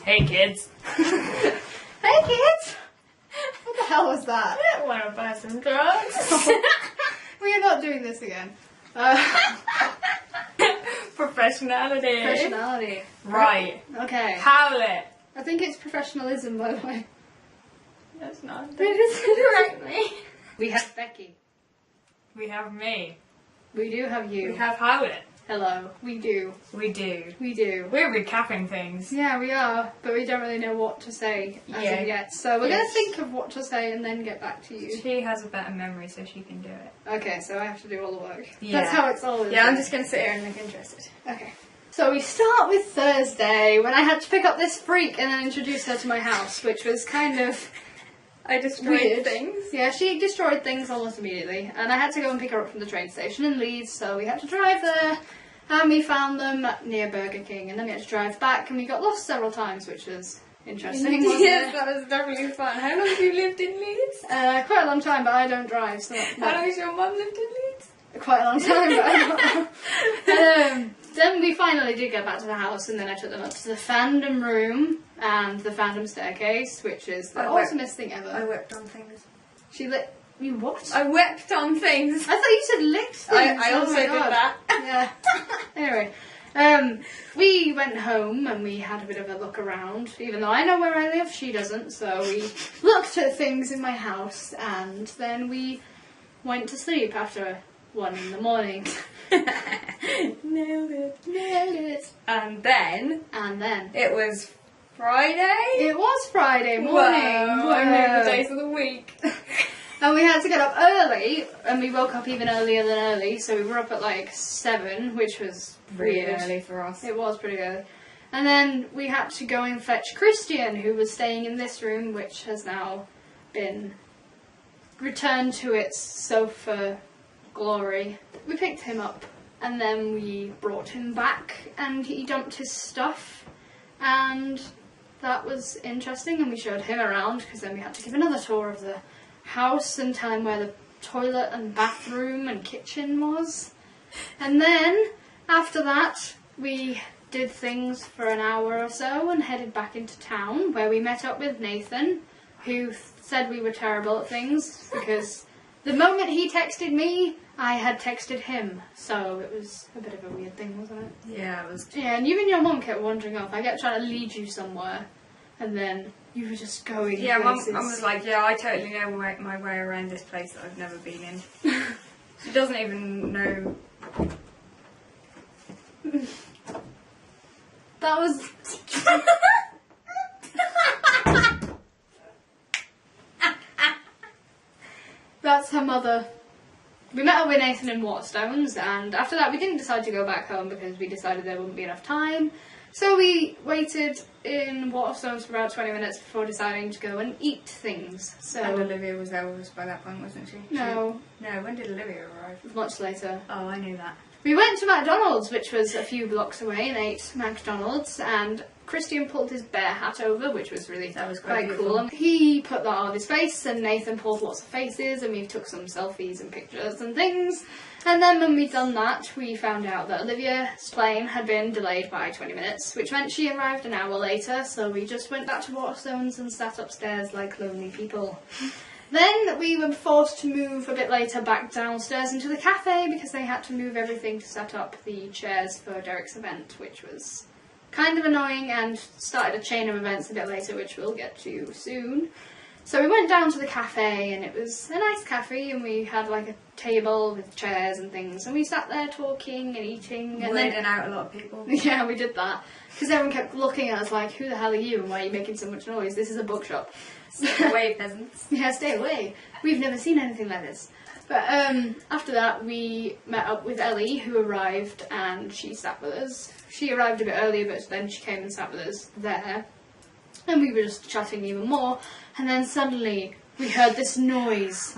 Hey kids. Hey kids! What the hell was that? I don't want to buy some drugs. We are not doing this again. Professionality. Professionality. Right. Okay. Howl it. I think it's professionalism, by the way. That's not. It is correctly. We have Becky. We have me. We do have you. We have Howl it. Hello. We do. We do. We do. We're recapping things. Yeah, we are, but we don't really know what to say as of yet. So we're going to think of what to say and then get back to you. She has a better memory, so she can do it. Okay, so I have to do all the work. Yeah. That's how it's always. Yeah, I'm just going to sit here and look interested. Okay. So we start with Thursday, when I had to pick up this freak and then introduce her to my house, which was kind of I destroyed weird. things. Yeah, she destroyed things almost immediately, and I had to go and pick her up from the train station in Leeds, so we had to drive there, and we found them near Burger King, and then we had to drive back, and we got lost several times, which was interesting, wasn't Yes, it? that was definitely fun. How long have you lived in Leeds? Quite a long time, but I don't drive, so How long has your mum lived in Leeds? quite a long time, but I don't. Then we finally did get back to the house, and then I took them up to the Fandom room and the Fandom staircase, which is the awesomest thing ever. I wept on things. She lit. You what? I wept on things. I thought you said licked things. I Oh also my did God. that. Yeah. Anyway, we went home and we had a bit of a look around. Even though I know where I live, she doesn't. So we looked at things in my house, and then we went to sleep after 1 in the morning. Nailed it. Nailed it. And then And then it was Friday. it was Friday morning. Whoa, I know the days of the week. And we had to get up early, and we woke up even earlier than early, so we were up at like 7, which was Really weird. early for us. It was pretty early. And then we had to go and fetch Christian, who was staying in this room, which has now been returned to its sofa glory. We picked him up, and then we brought him back, and he dumped his stuff, and that was interesting, and we showed him around, because then we had to give another tour of the house and tell him where the toilet and bathroom and kitchen was. And then, after that, we did things for an hour or so and headed back into town, where we met up with Nathan, who said we were terrible at things, because the moment he texted me, I had texted him, so it was a bit of a weird thing, wasn't it? Yeah, it was. Yeah, and you and your mum kept wandering off. I kept trying to lead you somewhere, and then you were just going Yeah, mum places. was like, yeah, I totally know my way around this place that I've never been in. She doesn't even know. That was... That's her mother. We met up with Nathan in Waterstones, and after that we didn't decide to go back home because we decided there wouldn't be enough time. So we waited in Waterstones for about 20 minutes before deciding to go and eat things. So And Olivia was there with us by that point, wasn't she? No, No, when did Olivia arrive? much later. Oh, I knew that. We went to McDonald's, which was a few blocks away, and ate McDonald's, and Christian pulled his bear hat over, which was really That was quite cool. beautiful. And he put that on his face, and Nathan pulled lots of faces, and we took some selfies and pictures and things. And then when we'd done that, we found out that Olivia's plane had been delayed by 20 minutes, which meant she arrived an hour later, so we just went back to Waterstones and sat upstairs like lonely people. Then we were forced to move a bit later back downstairs into the cafe because they had to move everything to set up the chairs for Derek's event, which was kind of annoying, and started a chain of events a bit later, which we'll get to soon. So we went down to the cafe, and it was a nice cafe, and we had like a table with chairs and things, and we sat there talking and eating, and Weirding out a lot of people. yeah, we did that. Because everyone kept looking at us like, who the hell are you and why are you making so much noise? This is a bookshop. Stay away, peasants. Yeah, stay away. We've never seen anything like this. But after that, we met up with Ellie, who arrived, and she sat with us. She arrived a bit earlier, but then she came and sat with us there. And we were just chatting even more, and then suddenly we heard this noise.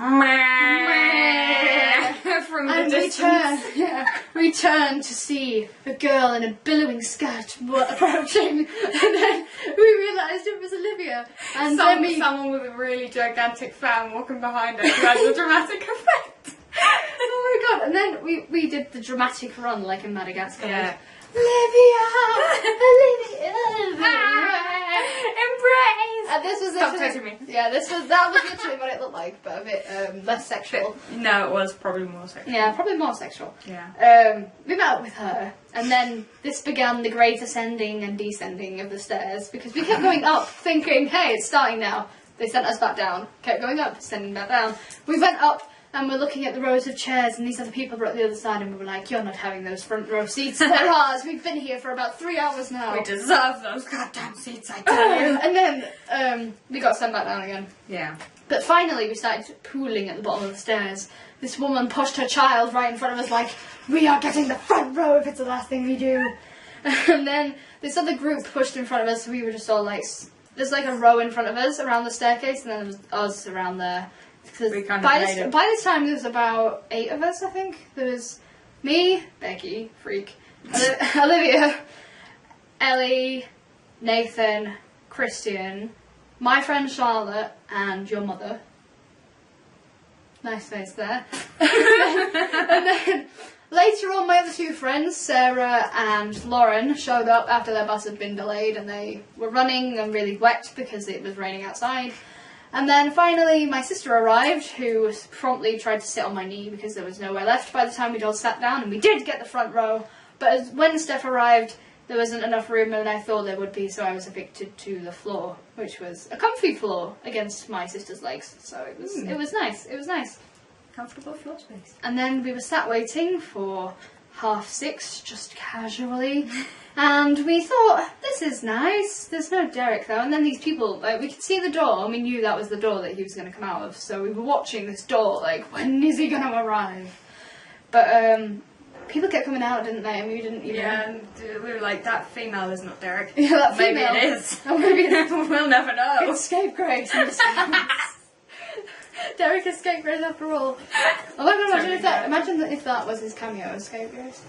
From the And distance. we turned to see a girl in a billowing skirt approaching, and then we realised it was Olivia. And then we... Someone with a really gigantic fan walking behind us who had the dramatic effect. Oh my god, and then we did the dramatic run like in Madagascar. Yeah. Olivia! Olivia! Stop literally, touching me. yeah, that was literally what it looked like, but a bit less sexual. No, it was probably more sexual. Yeah, probably more sexual. Yeah. We met up with her, and then this began the great ascending and descending of the stairs, because we kept going up, thinking, hey, it's starting now. They sent us back down. Kept going up, sending back down. We went up, and we're looking at the rows of chairs, and these other people were at the other side, and we were like, you're not having those front row seats, they're ours. We've been here for about 3 hours now. We deserve those goddamn seats, I tell you. And then we got sent back down again. Yeah. But finally we started pooling at the bottom of the stairs. This woman pushed her child right in front of us like, we are getting the front row if it's the last thing we do. And then this other group pushed in front of us, so we were just all like, there's like a row in front of us around the staircase, and then there was us around there. We kind of by this time there was about 8 of us, I think. There was me, Becky, freak, Olivia, Ellie, Nathan, Christian, my friend Charlotte, and your mother. Nice face there. And then later on, my other 2 friends, Sarah and Lauren, showed up after their bus had been delayed, and they were running and really wet because it was raining outside. And then finally my sister arrived, who promptly tried to sit on my knee because there was nowhere left by the time we'd all sat down, and we did get the front row. But when Steph arrived, there wasn't enough room, and I thought there would be, so I was evicted to the floor, which was a comfy floor against my sister's legs. So it was nice. It was nice. Comfortable floor space. And then we were sat waiting for 6:30, just casually. And we thought, this is nice. There's no Derek though. And then these people, like, we could see the door, and we knew that was the door that he was going to come out of. So we were watching this door, like, when is he going to arrive? But people kept coming out, didn't they? And we didn't even... Yeah, and we were like, that female is not Derek. Yeah, that female. Maybe it is. Oh, maybe it is. We'll never know. It's Scapegrace. Derek is Scapegrace after all. Although imagine if that was his cameo as Scapegrace.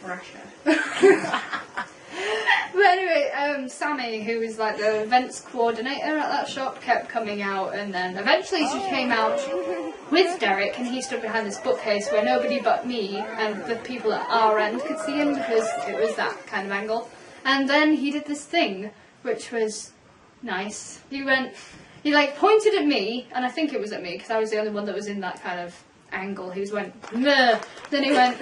Pressure. But anyway, Sammy, who was like the events coordinator at that shop, kept coming out, and then eventually she came out with Derek, and he stood behind this bookcase where nobody but me and the people at our end could see him because it was that kind of angle. And then he did this thing, which was nice. He like pointed at me, and I think it was at me because I was the only one that was in that kind of angle. He went, meh. Then he went,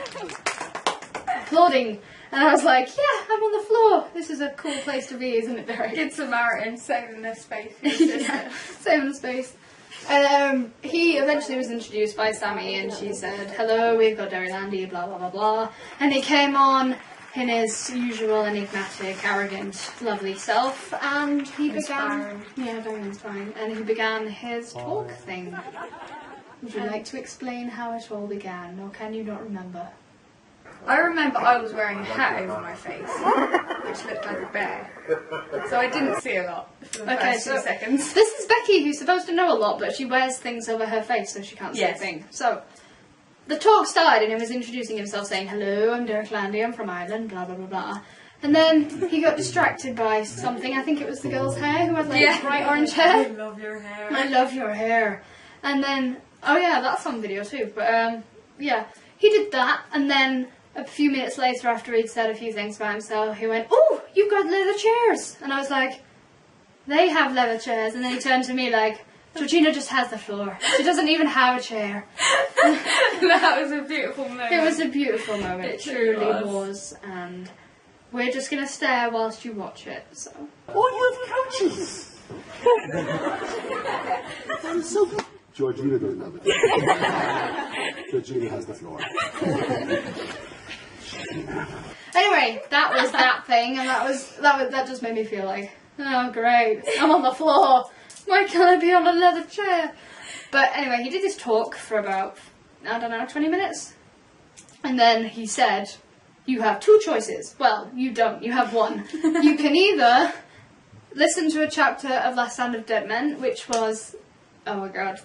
applauding. And I was like, yeah, I'm on the floor. This is a cool place to be, isn't it, Derek? Good Samaritan, saving the space. Yeah, saving the space. And he eventually was introduced by Sammy, and she said, hello, we've got Landy, blah, blah, blah, blah. And he came on in his usual enigmatic, arrogant, lovely self, and he began... Yeah, very inspiring. And he began his talk thing. Would you like to explain how it all began, or can you not remember? I remember I was wearing a hat over my face, which looked like a bear. So I didn't see a lot for the first 2 seconds. This is Becky, who's supposed to know a lot, but she wears things over her face so she can't see a thing. So, the talk started, and he was introducing himself, saying, hello, I'm Derek Landy, I'm from Ireland, blah, blah, blah, blah. And then he got distracted by something. I think it was the girl's hair, who had like bright orange hair. I love your hair. I love your hair. And then, oh yeah, that's on video too. But yeah, he did that, and then a few minutes later, after he'd said a few things about himself, he went, oh, you've got leather chairs. And I was like, they have leather chairs. And then he turned to me like, Georgina just has the floor. She doesn't even have a chair. That was a beautiful moment. It was a beautiful moment. It truly was. And we're just going to stare whilst you watch it. So. Oh, you have couches! I'm so good. Georgina doesn't have it. Georgina has the floor. Anyway, that was that thing, and that just made me feel like, oh great, I'm on the floor. Why can't I be on a leather chair? But anyway, he did this talk for about, I don't know, 20 minutes. And then he said, you have 2 choices. Well, you don't, you have one. You can either listen to a chapter of Last Stand of Dead Men, which was, oh my god,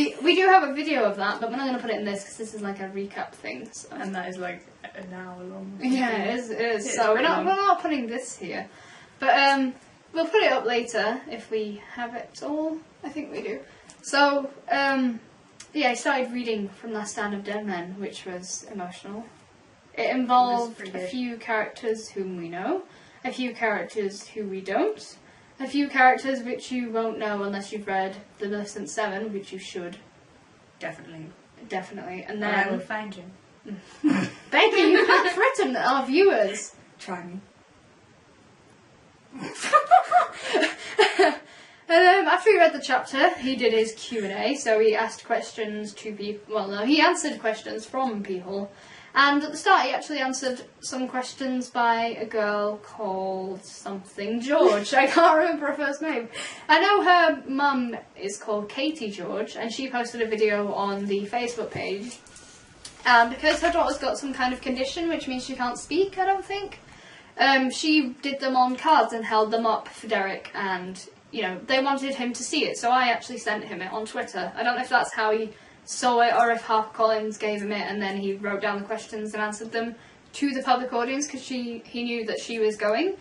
we do have a video of that, but we're not going to put it in this because this is like a recap thing. So. And that is like an hour long. Yeah, it is. So we're not putting this here. But we'll put it up later if we have it all. I think we do. So, yeah, I started reading from Last Stand of Dead Men, which was emotional. It involved a few characters whom we know, a few characters who we don't, a few characters which you won't know unless you've read The Maleficent 7, which you should. Definitely. And then... I will find you. Becky, you can't threaten our viewers. Try me. And after he read the chapter, he did his Q&A, so he asked questions to people, well no, he answered questions from people, and at the start he actually answered some questions by a girl called something George. I can't remember her first name. I know her mum is called Katie George, and she posted a video on the Facebook page, and because her daughter's got some kind of condition, which means she can't speak, I don't think, she did them on cards and held them up for Derek, and you know, they wanted him to see it, so I actually sent him it on Twitter. I don't know if that's how he saw it or if HarperCollins gave him it and then he wrote down the questions and answered them to the public audience because he knew that she was going.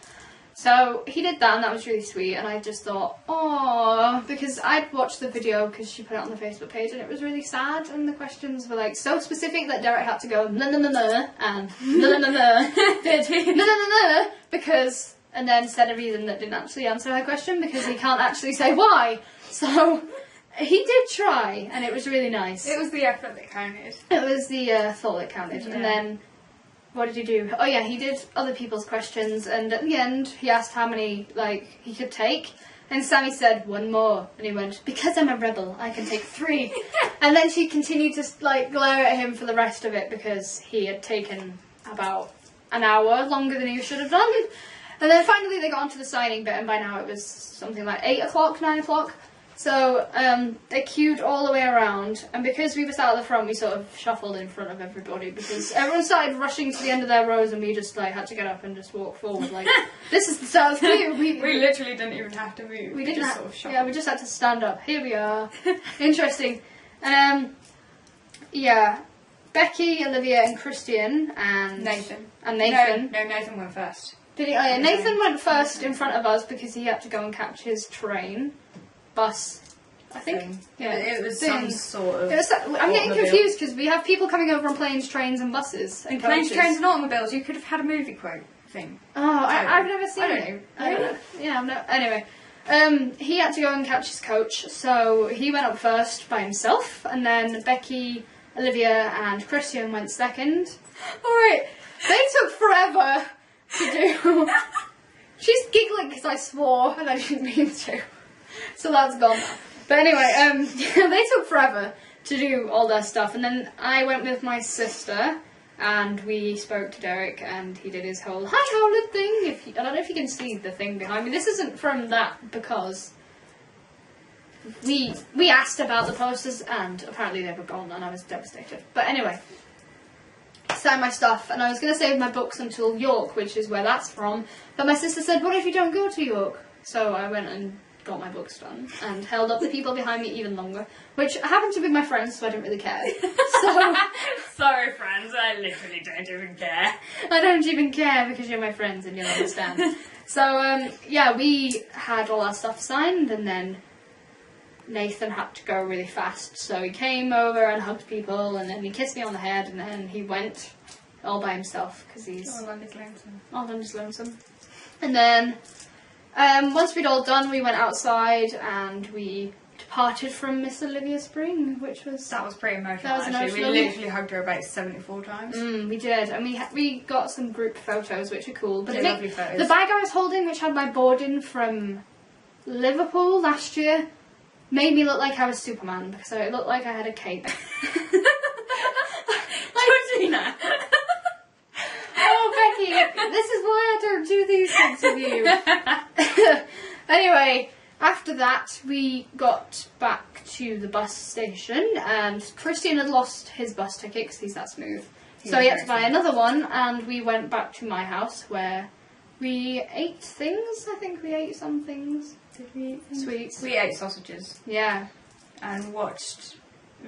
So he did that and that was really sweet, and I just thought, oh, because I'd watched the video because she put it on the Facebook page and it was really sad, and the questions were like so specific that Derek had to go na na na na and na na na na na na na because, and then said a reason that didn't actually answer her question because he can't actually say why. So he did try and it was really nice. It was the effort that counted. It was the thought that counted. Yeah. And then what did he do? Oh yeah, he did other people's questions, and at the end he asked how many he could take, and Sammy said 1 more, and he went, because I'm a rebel I can take 3. And then she continued to glare at him for the rest of it because he had taken about an hour longer than he should have done. And then finally they got onto the signing bit, and by now it was something like 8 o'clock, 9 o'clock. So they queued all the way around, and because we were sat at the front, we sort of shuffled in front of everybody because everyone started rushing to the end of their rows, and we just had to get up and just walk forward. Like, this is the start of the queue. We literally didn't even have to move. We didn't just have, sort of shuffled. yeah, we just had to stand up. Here we are. Interesting. Yeah, Becky, Olivia, and Christian, and Nathan. And Nathan. No, Nathan went first. Did he? Oh yeah, Nathan went first in front of us because he had to go and catch his bus, I think. Yeah, it was some sort of... I'm getting confused because we have people coming over on planes, trains and buses. And planes, coaches. trains and automobiles. You could have had a movie quote thing. Oh, I've never seen it. I don't know. Yeah, anyway, he had to go and catch his coach, so he went up first by himself, and then Becky, Olivia and Christian went second. Alright, they took forever to do... She's giggling because I swore and I didn't mean to. So that's gone. But anyway, they took forever to do all their stuff, and then I went with my sister and we spoke to Derek and he did his whole hi Howland thing. I don't know if you can see the thing behind me. This isn't from that because we asked about the posters and apparently they were gone and I was devastated. But anyway, signed my stuff, and I was going to save my books until York, which is where that's from, but my sister said, what if you don't go to York? So I went and got my books done and held up the people behind me even longer, which happened to be my friends, so I didn't really care. So sorry friends, I literally don't even care. I don't even care because you're my friends and you'll understand. So yeah, we had all our stuff signed, and then Nathan had to go really fast, so he came over and hugged people, and then he kissed me on the head, and then he went all by himself because he's all Landy's lonesome. All Landy's lonesome. And then once we'd all done, we went outside and we departed from Miss Olivia Spring, which was... That was pretty emotional, that was actually. emotional. We literally hugged her about 74 times. We did, and we got some group photos, which are cool. But lovely photos. The bag I was holding, which had my boarding from Liverpool last year, made me look like I was Superman, because it looked like I had a cape. Georgina! Oh, Becky, this is why I don't do these things with you. Anyway, after that, we got back to the bus station, and Christian had lost his bus ticket because he's that smooth. So he had to buy another one, and we went back to my house where we ate things. I think we ate some things. Did we eat things? Sweets. We ate sausages. Yeah. And watched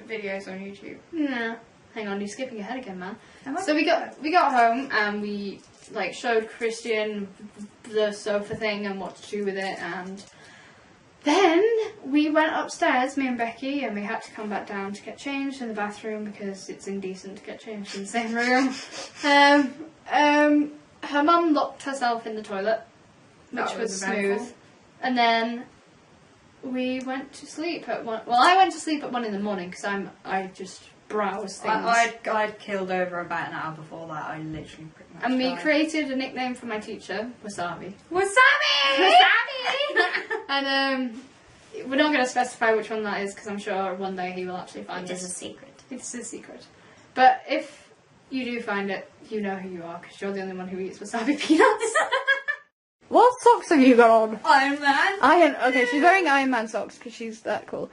videos on YouTube. Yeah. Hang on, you're skipping ahead again, man. So we got home and we showed Christian the sofa thing and what to do with it, and then we went upstairs, me and Becky, and we had to come back down to get changed in the bathroom because it's indecent to get changed in the same room. Her mum locked herself in the toilet, which was smooth. And then we went to sleep at 1. Well, I went to sleep at 1 in the morning because I just browse things. I'd killed over about an hour before that. I literally pretty much And we died. created a nickname for my teacher, Wasabi. Wasabi! And we're not going to specify which one that is because I'm sure one day he will actually find it. It is a secret. It's a secret. But if you do find it, you know who you are because you're the only one who eats wasabi peanuts. What socks have you got on? Iron Man. Okay, she's wearing Iron Man socks because she's that cool.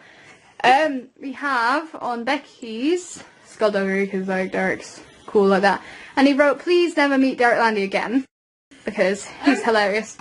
We have on Becky's Skulduggery because like Derek's cool like that, and he wrote, "Please never meet Derek Landy again," because he's hilarious.